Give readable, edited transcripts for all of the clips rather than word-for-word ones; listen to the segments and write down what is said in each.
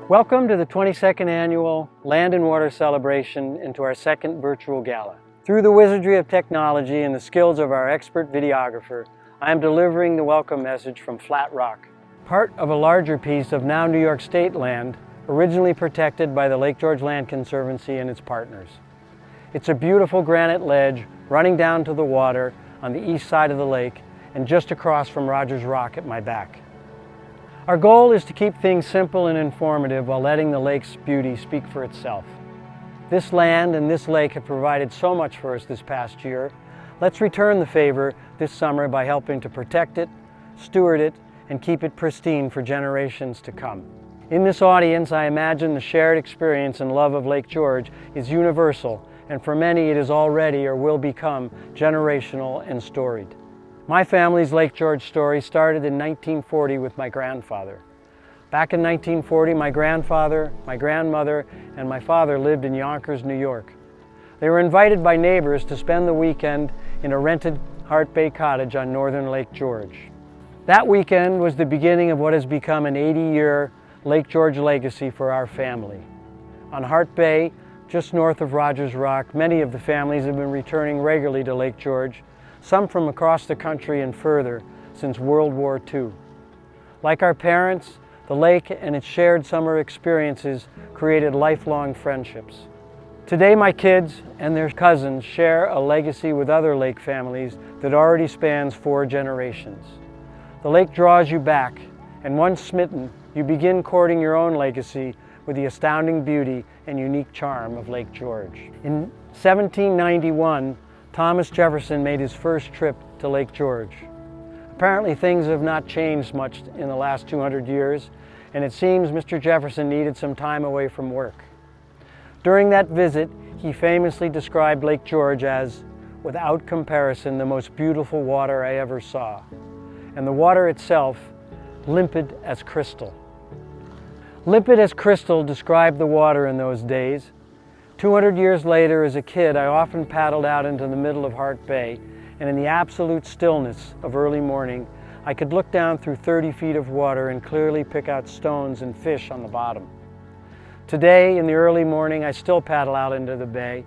Welcome to the 22nd Annual Land and Water Celebration and to our second virtual gala. Through the wizardry of technology and the skills of our expert videographer, I am delivering the welcome message from Flat Rock, part of a larger piece of now New York State land, originally protected by the Lake George Land Conservancy and its partners. It's a beautiful granite ledge running down to the water on the east side of the lake and just across from Rogers Rock at my back. Our goal is to keep things simple and informative while letting the lake's beauty speak for itself. This land and this lake have provided so much for us this past year. Let's return the favor this summer by helping to protect it, steward it, and keep it pristine for generations to come. In this audience, I imagine the shared experience and love of Lake George is universal, and for many it is already or will become generational and storied. My family's Lake George story started in 1940 with my grandfather. Back in 1940, my grandfather, my grandmother, and my father lived in Yonkers, New York. They were invited by neighbors to spend the weekend in a rented Hart Bay cottage on northern Lake George. That weekend was the beginning of what has become an 80-year Lake George legacy for our family. On Hart Bay, just north of Rogers Rock, many of the families have been returning regularly to Lake George, some from across the country and further, since World War II. Like our parents, the lake and its shared summer experiences created lifelong friendships. Today my kids and their cousins share a legacy with other lake families that already spans 4 generations. The lake draws you back, and once smitten, you begin courting your own legacy with the astounding beauty and unique charm of Lake George. In 1791, Thomas Jefferson made his first trip to Lake George. Apparently things have not changed much in the last 200 years, and it seems Mr. Jefferson needed some time away from work. During that visit, he famously described Lake George as, without comparison, the most beautiful water I ever saw, and the water itself, limpid as crystal. Limpid as crystal described the water in those days. 200 years later, as a kid, I often paddled out into the middle of Hart Bay, and in the absolute stillness of early morning, I could look down through 30 feet of water and clearly pick out stones and fish on the bottom. Today, in the early morning, I still paddle out into the bay,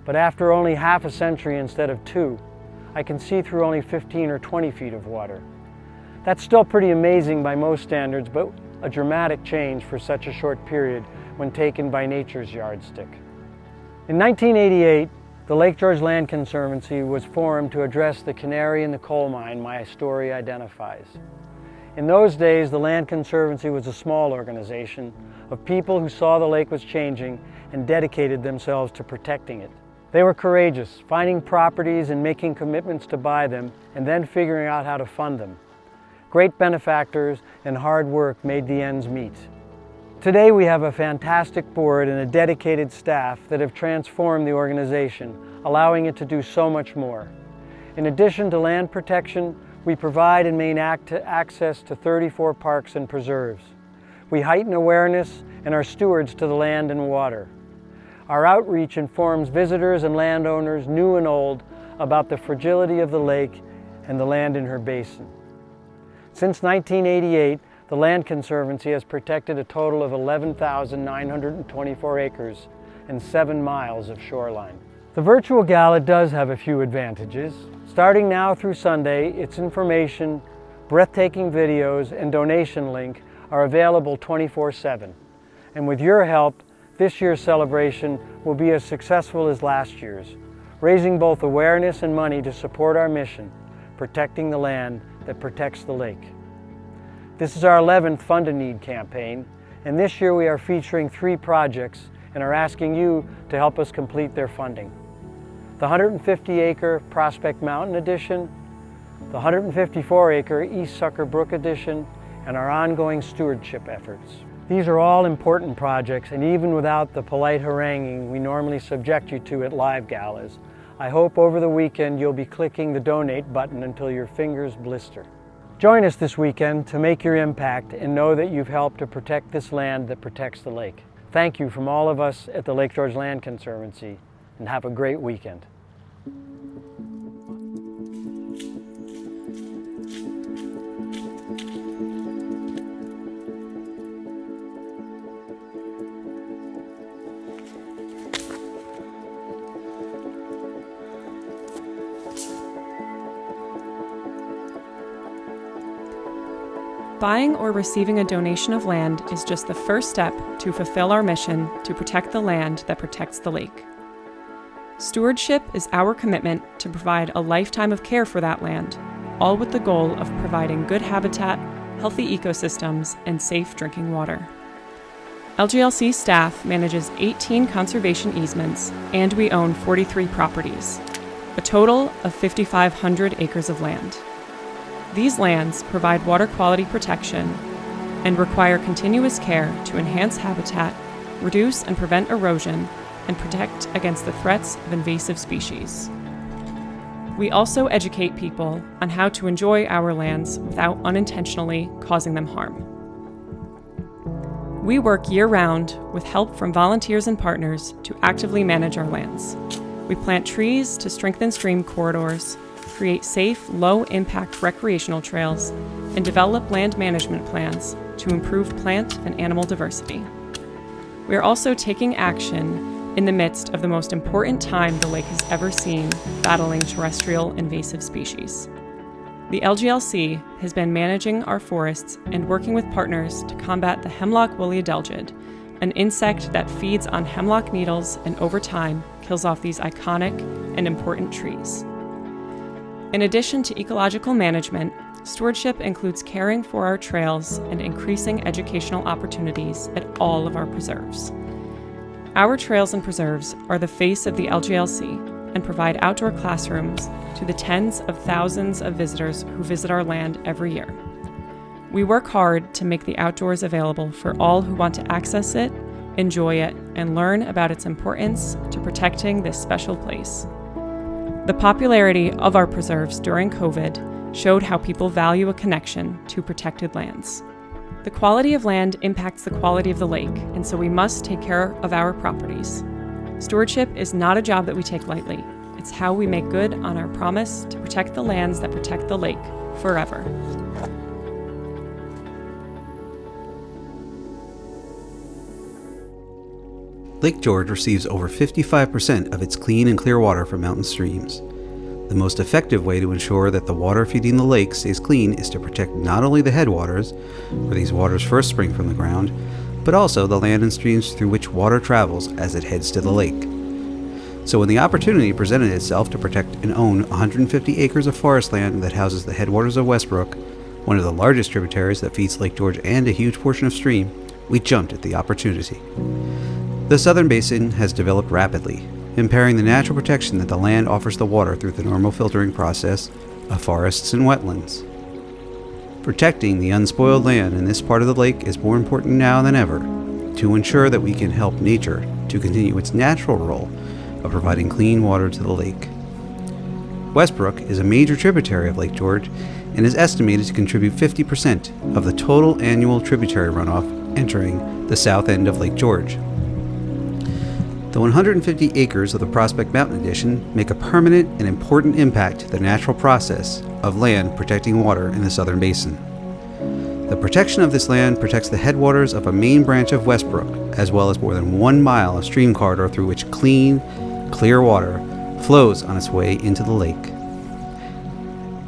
but after only half a century instead of 2, I can see through only 15 or 20 feet of water. That's still pretty amazing by most standards, but a dramatic change for such a short period when taken by nature's yardstick. In 1988, the Lake George Land Conservancy was formed to address the canary in the coal mine my story identifies. In those days, the Land Conservancy was a small organization of people who saw the lake was changing and dedicated themselves to protecting it. They were courageous, finding properties and making commitments to buy them, and then figuring out how to fund them. Great benefactors and hard work made the ends meet. Today we have a fantastic board and a dedicated staff that have transformed the organization, allowing it to do so much more. In addition to land protection, we provide and maintain access to 34 parks and preserves. We heighten awareness and are stewards to the land and water. Our outreach informs visitors and landowners, new and old, about the fragility of the lake and the land in her basin. Since 1988, the Land Conservancy has protected a total of 11,924 acres and 7 miles of shoreline. The virtual gala does have a few advantages. Starting now through Sunday, its information, breathtaking videos, and donation link are available 24/7. And with your help, this year's celebration will be as successful as last year's, raising both awareness and money to support our mission, protecting the land that protects the lake. This is our 11th Fund a Need campaign, and this year we are featuring 3 projects and are asking you to help us complete their funding. The 150-acre Prospect Mountain Edition, the 154-acre East Sucker Brook Edition, and our ongoing stewardship efforts. These are all important projects, and even without the polite haranguing we normally subject you to at live galas, I hope over the weekend you'll be clicking the donate button until your fingers blister. Join us this weekend to make your impact and know that you've helped to protect this land that protects the lake. Thank you from all of us at the Lake George Land Conservancy, and have a great weekend. Buying or receiving a donation of land is just the first step to fulfill our mission to protect the land that protects the lake. Stewardship is our commitment to provide a lifetime of care for that land, all with the goal of providing good habitat, healthy ecosystems, and safe drinking water. LGLC staff manages 18 conservation easements, and we own 43 properties, a total of 5,500 acres of land. These lands provide water quality protection and require continuous care to enhance habitat, reduce and prevent erosion, and protect against the threats of invasive species. We also educate people on how to enjoy our lands without unintentionally causing them harm. We work year-round with help from volunteers and partners to actively manage our lands. We plant trees to strengthen stream corridors, create safe, low-impact recreational trails, and develop land management plans to improve plant and animal diversity. We are also taking action in the midst of the most important time the lake has ever seen, battling terrestrial invasive species. The LGLC has been managing our forests and working with partners to combat the hemlock woolly adelgid, an insect that feeds on hemlock needles and over time kills off these iconic and important trees. In addition to ecological management, stewardship includes caring for our trails and increasing educational opportunities at all of our preserves. Our trails and preserves are the face of the LGLC and provide outdoor classrooms to the tens of thousands of visitors who visit our land every year. We work hard to make the outdoors available for all who want to access it, enjoy it, and learn about its importance to protecting this special place. The popularity of our preserves during COVID showed how people value a connection to protected lands. The quality of land impacts the quality of the lake, and so we must take care of our properties. Stewardship is not a job that we take lightly. It's how we make good on our promise to protect the lands that protect the lake forever. Lake George receives over 55% of its clean and clear water from mountain streams. The most effective way to ensure that the water feeding the lake stays clean is to protect not only the headwaters, where these waters first spring from the ground, but also the land and streams through which water travels as it heads to the lake. So when the opportunity presented itself to protect and own 150 acres of forest land that houses the headwaters of Brook, one of the largest tributaries that feeds Lake George and a huge portion of stream, we jumped at the opportunity. The southern basin has developed rapidly, impairing the natural protection that the land offers the water through the normal filtering process of forests and wetlands. Protecting the unspoiled land in this part of the lake is more important now than ever to ensure that we can help nature to continue its natural role of providing clean water to the lake. Brook is a major tributary of Lake George and is estimated to contribute 50% of the total annual tributary runoff entering the south end of Lake George. The 150 acres of the Prospect Mountain Addition make a permanent and important impact to the natural process of land protecting water in the southern basin. The protection of this land protects the headwaters of a main branch of Brook, as well as more than 1 mile of stream corridor through which clean, clear water flows on its way into the lake.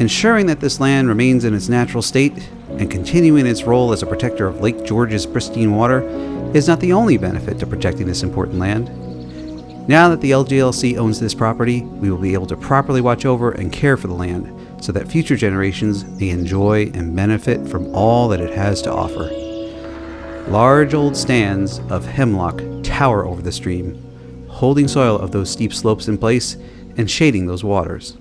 Ensuring that this land remains in its natural state and continuing its role as a protector of Lake George's pristine water is not the only benefit to protecting this important land. Now that the LGLC owns this property, we will be able to properly watch over and care for the land so that future generations may enjoy and benefit from all that it has to offer. Large old stands of hemlock tower over the stream, holding soil of those steep slopes in place and shading those waters.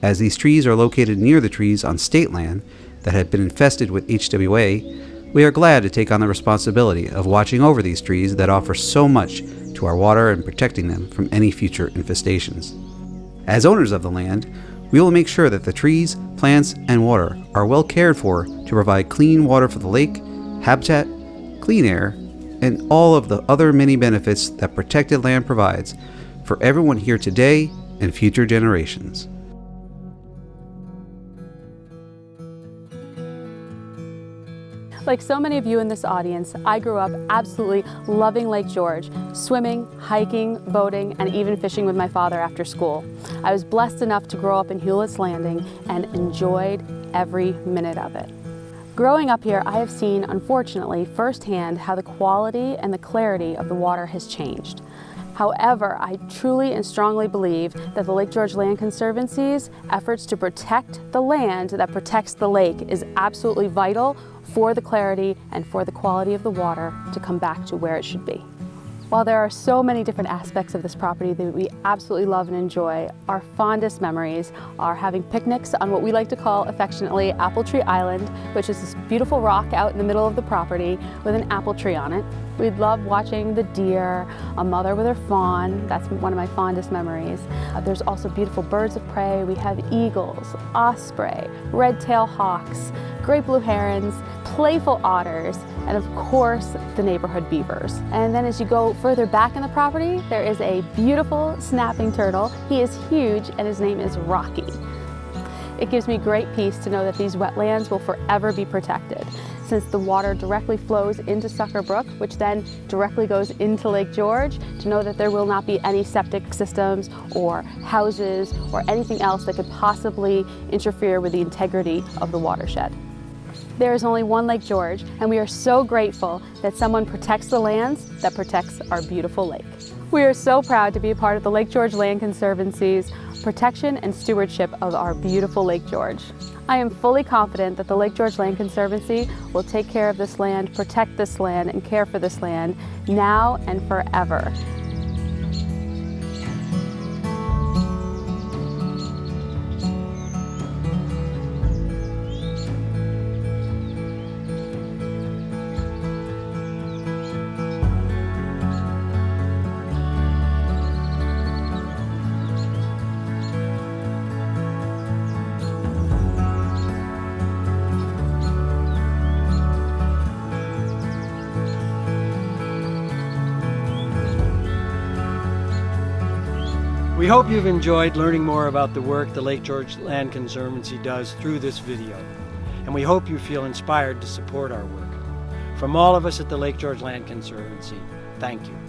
As these trees are located near the trees on state land that had been infested with HWA, we are glad to take on the responsibility of watching over these trees that offer so much to our water and protecting them from any future infestations. As owners of the land, we will make sure that the trees, plants, and water are well cared for to provide clean water for the lake, habitat, clean air, and all of the other many benefits that protected land provides for everyone here today and future generations. Like so many of you in this audience, I grew up absolutely loving Lake George, swimming, hiking, boating, and even fishing with my father after school. I was blessed enough to grow up in Hewlett's Landing and enjoyed every minute of it. Growing up here, I have seen, unfortunately, firsthand how the quality and the clarity of the water has changed. However, I truly and strongly believe that the Lake George Land Conservancy's efforts to protect the land that protects the lake is absolutely vital for the clarity and for the quality of the water to come back to where it should be. While there are so many different aspects of this property that we absolutely love and enjoy, our fondest memories are having picnics on what we like to call affectionately Apple Tree Island, which is this beautiful rock out in the middle of the property with an apple tree on it. We'd love watching the deer, a mother with her fawn. That's one of my fondest memories. There's also beautiful birds of prey. We have eagles, osprey, red-tailed hawks, great blue herons, playful otters, and of course, the neighborhood beavers. And then as you go further back in the property, there is a beautiful snapping turtle. He is huge and his name is Rocky. It gives me great peace to know that these wetlands will forever be protected, since the water directly flows into Sucker Brook, which then directly goes into Lake George, to know that there will not be any septic systems or houses or anything else that could possibly interfere with the integrity of the watershed. There is only one Lake George, and we are so grateful that someone protects the lands that protects our beautiful lake. We are so proud to be a part of the Lake George Land Conservancy's protection and stewardship of our beautiful Lake George. I am fully confident that the Lake George Land Conservancy will take care of this land, protect this land, and care for this land now and forever. We hope you've enjoyed learning more about the work the Lake George Land Conservancy does through this video, and we hope you feel inspired to support our work. From all of us at the Lake George Land Conservancy, thank you.